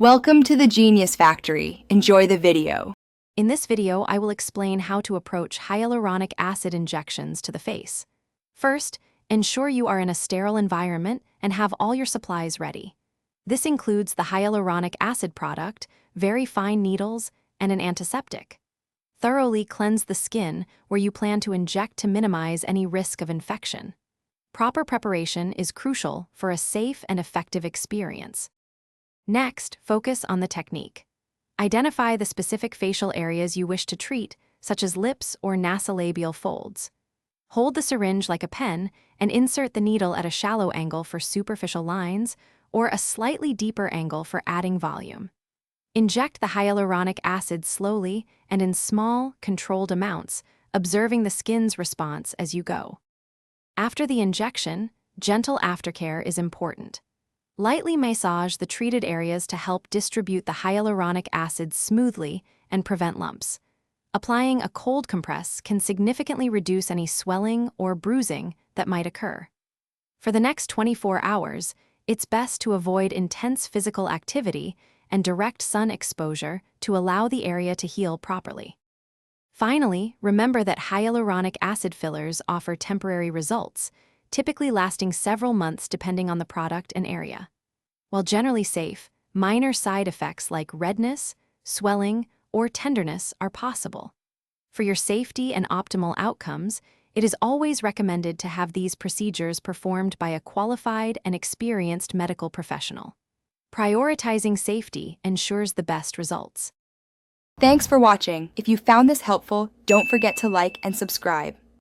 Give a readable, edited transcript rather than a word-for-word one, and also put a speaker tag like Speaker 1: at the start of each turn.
Speaker 1: Welcome to the Genius Factory. Enjoy the video.
Speaker 2: In this video, I will explain how to approach hyaluronic acid injections to the face. First, ensure you are in a sterile environment and have all your supplies ready. This includes the hyaluronic acid product, very fine needles, and an antiseptic. Thoroughly cleanse the skin where you plan to inject to minimize any risk of infection. Proper preparation is crucial for a safe and effective experience. Next, focus on the technique. Identify the specific facial areas you wish to treat, such as lips or nasolabial folds. Hold the syringe like a pen and insert the needle at a shallow angle for superficial lines or a slightly deeper angle for adding volume. Inject the hyaluronic acid slowly and in small, controlled amounts, observing the skin's response as you go. After the injection, gentle aftercare is important. Lightly massage the treated areas to help distribute the hyaluronic acid smoothly and prevent lumps. Applying a cold compress can significantly reduce any swelling or bruising that might occur. For the next 24 hours, it's best to avoid intense physical activity and direct sun exposure to allow the area to heal properly. Finally, remember that hyaluronic acid fillers offer temporary results, typically lasting several months depending on the product and area. While generally safe, minor side effects like redness, swelling, or tenderness are possible. For your safety and optimal outcomes, it is always recommended to have these procedures performed by a qualified and experienced medical professional. Prioritizing safety ensures the best results.
Speaker 1: Thanks for watching. If you found this helpful, don't forget to like and subscribe.